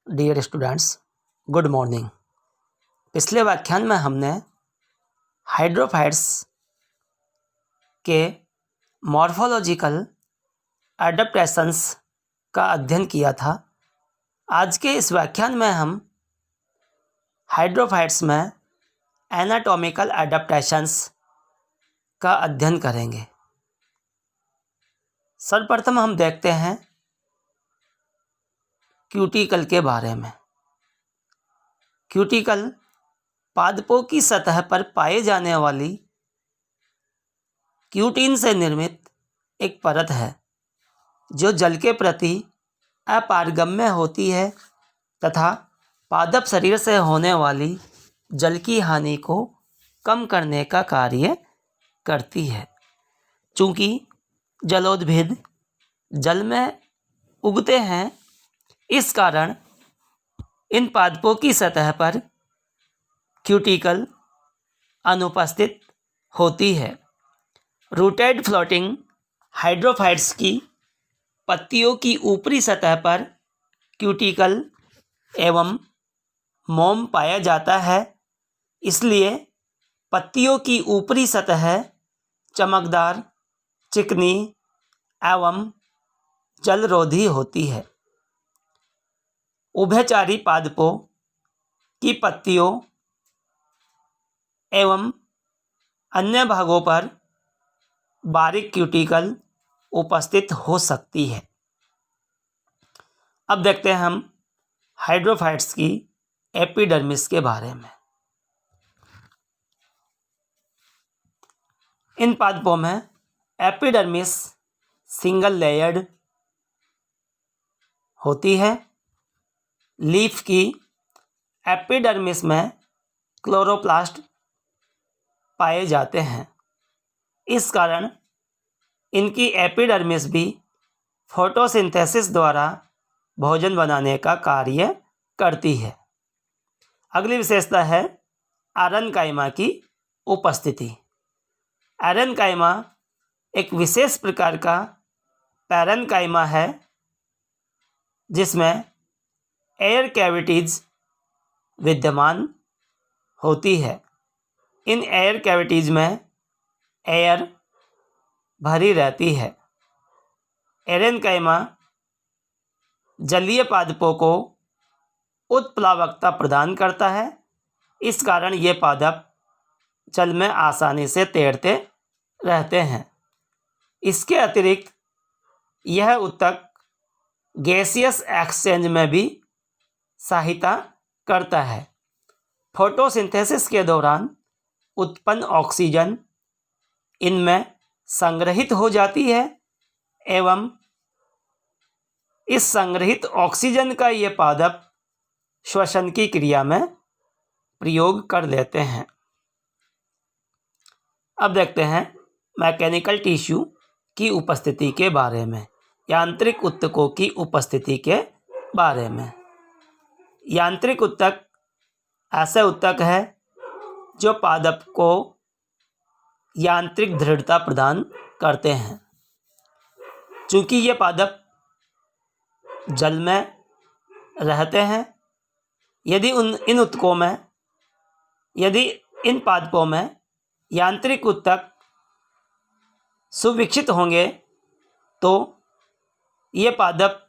Dear students, good morning. पिछले व्याख्यान में हमने हाइड्रोफाइट्स के मॉर्फोलॉजिकल एडेप्टेशंस का अध्ययन किया था। आज के इस व्याख्यान में हम हाइड्रोफाइट्स में एनाटॉमिकल एडेप्टेशंस का अध्ययन करेंगे। सर्वप्रथम हम देखते हैं क्यूटिकल के बारे में। क्यूटिकल पादपों की सतह पर पाए जाने वाली क्यूटिन से निर्मित एक परत है जो जल के प्रति अपारगम्य होती है तथा पादप शरीर से होने वाली जल की हानि को कम करने का कार्य करती है। चूँकि जलोद्भिद जल में उगते हैं, इस कारण इन पादपों की सतह पर क्यूटिकल अनुपस्थित होती है। रूटेड फ्लोटिंग हाइड्रोफाइट्स की पत्तियों की ऊपरी सतह पर क्यूटिकल एवं मोम पाया जाता है, इसलिए पत्तियों की ऊपरी सतह चमकदार, चिकनी एवं जलरोधी होती है। उभयचारी पादपों की पत्तियों एवं अन्य भागों पर बारीक क्यूटिकल उपस्थित हो सकती है। अब देखते हैं हम हाइड्रोफाइट्स की एपिडर्मिस के बारे में। इन पादपों में एपिडर्मिस सिंगल लेयर्ड होती है। लीफ की एपिडर्मिस में क्लोरोप्लास्ट पाए जाते हैं। इस कारण इनकी एपिडर्मिस भी फोटोसिंथेसिस द्वारा भोजन बनाने का कार्य करती है। अगली विशेषता है आरन्काइमा की उपस्थिति। आरन्काइमा एक विशेष प्रकार का पैरेन्काइमा है जिसमें एयर कैविटीज़ विद्यमान होती है। इन एयर कैविटीज़ में एयर भरी रहती है। एरेन्काइमा जलीय पादपों को उत्प्लावकता प्रदान करता है, इस कारण ये पादप जल में आसानी से तैरते रहते हैं। इसके अतिरिक्त यह ऊतक गैसियस एक्सचेंज में भी सहायता करता है। फोटोसिंथेसिस के दौरान उत्पन्न ऑक्सीजन इनमें संग्रहित हो जाती है एवं इस संग्रहित ऑक्सीजन का ये पादप श्वसन की क्रिया में प्रयोग कर लेते हैं। अब देखते हैं मैकेनिकल टिश्यू की उपस्थिति के बारे में, यांत्रिक ऊतकों की उपस्थिति के बारे में। यांत्रिक ऊतक ऐसे ऊतक है जो पादप को यांत्रिक दृढ़ता प्रदान करते हैं। चूँकि ये पादप जल में रहते हैं, यदि इन पादपों में यांत्रिक ऊतक सुविकसित होंगे तो ये पादप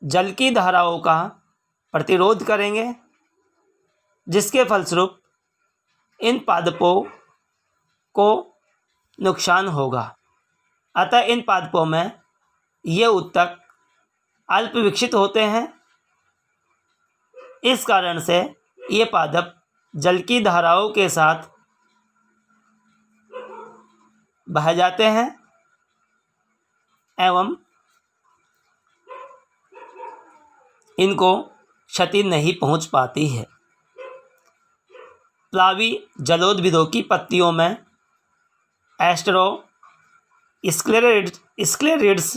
जल की धाराओं का प्रतिरोध करेंगे, जिसके फलस्वरूप इन पादपों को नुकसान होगा। अतः इन पादपों में ये ऊतक अल्प विकसित होते हैं। इस कारण से ये पादप जल की धाराओं के साथ बह जाते हैं एवं इनको क्षति नहीं पहुंच पाती है। प्लावी जलोद्भिदों की पत्तियों में स्क्लेरिड्स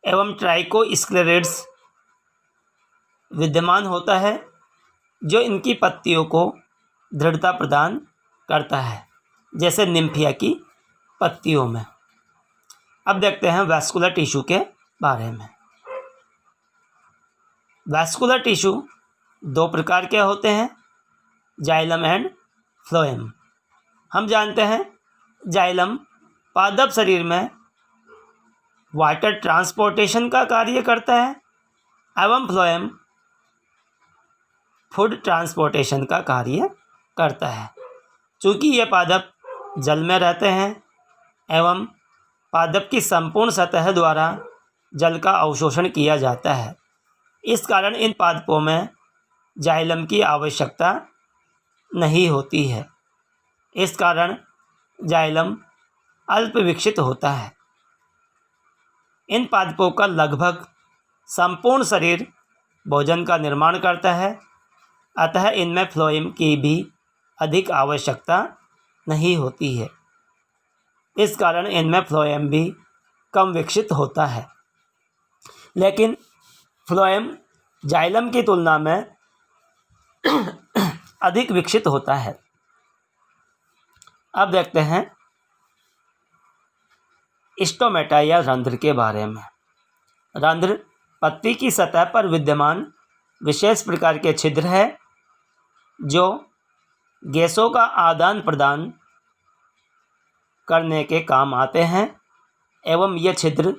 एवं ट्राइकोस्क्लेरिड्स विद्यमान होता है, जो इनकी पत्तियों को दृढ़ता प्रदान करता है, जैसे निम्फिया की पत्तियों में। अब देखते हैं वैस्कुलर टिश्यू के बारे में। वैस्कुलर टिश्यू दो प्रकार के होते हैं, जाइलम एंड फ्लोएम। हम जानते हैं जाइलम पादप शरीर में वाटर ट्रांसपोर्टेशन का कार्य करता है एवं फ्लोएम फूड ट्रांसपोर्टेशन का कार्य करता है। चूँकि ये पादप जल में रहते हैं एवं पादप की संपूर्ण सतह द्वारा जल का अवशोषण किया जाता है, इस कारण इन पादपों में जाइलम की आवश्यकता नहीं होती है। इस कारण जाइलम अल्प विकसित होता है। इन पादपों का लगभग संपूर्ण शरीर भोजन का निर्माण करता है, अतः इनमें फ्लोएम की भी अधिक आवश्यकता नहीं होती है। इस कारण इनमें फ्लोएम भी कम विकसित होता है। लेकिन फ्लोएम जाइलम की तुलना में अधिक विकसित होता है। अब देखते हैं स्टोमेटा या रंध्र के बारे में। रंध्र पत्ती की सतह पर विद्यमान विशेष प्रकार के छिद्र है जो गैसों का आदान प्रदान करने के काम आते हैं एवं ये छिद्र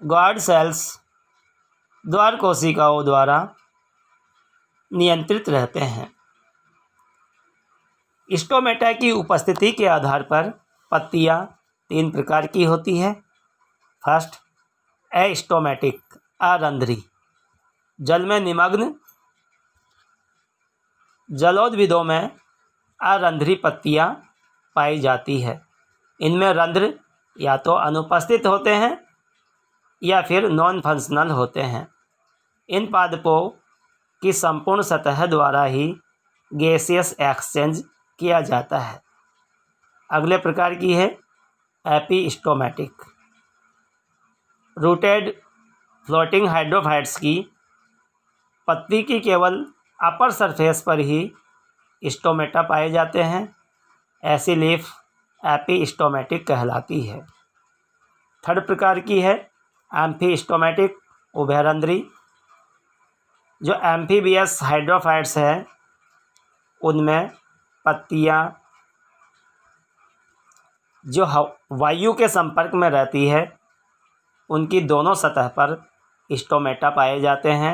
गार्ड सेल्स द्वार कोशिकाओं द्वारा नियंत्रित रहते हैं। स्टोमेटा की उपस्थिति के आधार पर पत्तियां तीन प्रकार की होती है। फर्स्ट, एस्टोमेटिक अरंध्री, जल में निमग्न जलोद्भिदों में अरंध्री पत्तियां पाई जाती है। इनमें रंध्र या तो अनुपस्थित होते हैं या फिर नॉन फंक्शनल होते हैं। इन पादपों की संपूर्ण सतह द्वारा ही गैसियस एक्सचेंज किया जाता है। अगले प्रकार की है एपिस्टोमेटिक। रूटेड फ्लोटिंग हाइड्रोफाइट्स की पत्ती की केवल अपर सरफेस पर ही स्टोमेटा पाए जाते हैं। ऐसी लीफ एपिस्टोमेटिक कहलाती है। थर्ड प्रकार की है एम्फीस्टोमेटिक उभयरंध्री। जो एम्फीबियस हाइड्रोफाइट्स है उनमें पत्तियां जो वायु के संपर्क में रहती है उनकी दोनों सतह पर स्टोमेटा पाए जाते हैं।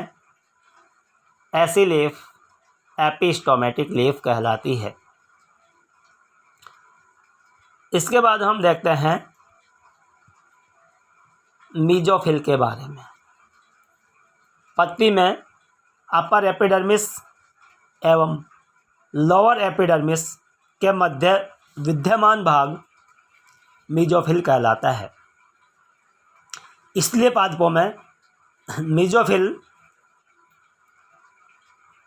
ऐसी लीफ एपिस्टोमेटिक लीफ कहलाती है। इसके बाद हम देखते हैं मीजोफिल के बारे में। पत्ती में अपर एपिडर्मिस एवं लोअर एपिडर्मिस के मध्य विद्यमान भाग मीजोफिल कहलाता है। इसलिए पादपों में मीजोफिल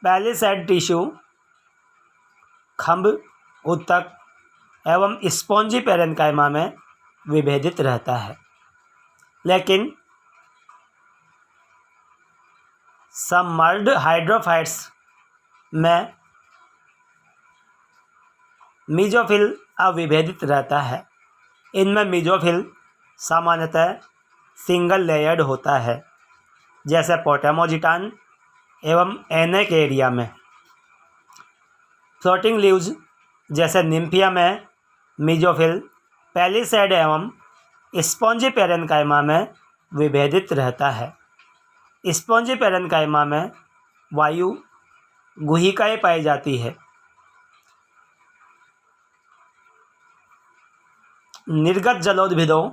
पैलिसैड टिश्यू खंभ, ऊतक एवं स्पॉन्जी पैरेन्काइमा में विभेदित रहता है। लेकिन सबमर्ज्ड हाइड्रोफाइट्स में मीजोफिल अविभेदित रहता है। इनमें मीजोफिल सामान्यतः सिंगल लेयर्ड होता है, जैसे पोटेमोजिटान एवं एनेकेरिया में। फ्लोटिंग लीव्स जैसे निम्फिया में मीजोफिल पैलिसैड एवं स्पॉन्जी पैरेन्काइमा में विभेदित रहता है। स्पॉन्जी पैरेन्काइमा में वायु गुहिकाएँ पाई जाती है। निर्गत जलोद्भिदों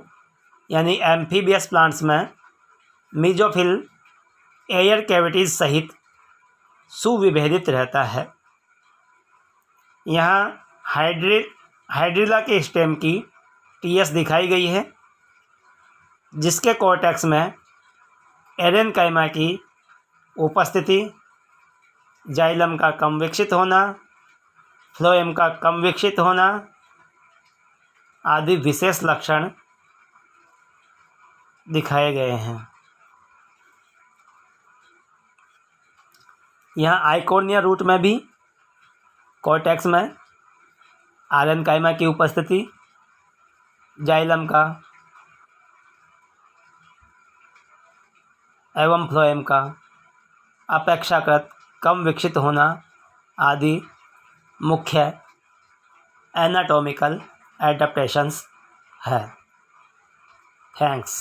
यानी एम्फीबियस प्लांट्स में मीजोफिल एयर कैविटीज सहित सुविभेदित रहता है। यहाँ हाइड्रिला के स्टेम की टीएस दिखाई गई है, जिसके कॉर्टेक्स में एरेन्काइमा की उपस्थिति, जाइलम का कम विकसित होना, फ्लोएम का कम विकसित होना आदि विशेष लक्षण दिखाए गए हैं। यहाँ आइकोनिया रूट में भी कॉर्टेक्स में एरेन्काइमा की उपस्थिति, जाइलम का एवं फ्लोएम का अपेक्षाकृत कम विकसित होना आदि मुख्य एनाटॉमिकल एडाप्टेशंस है। थैंक्स।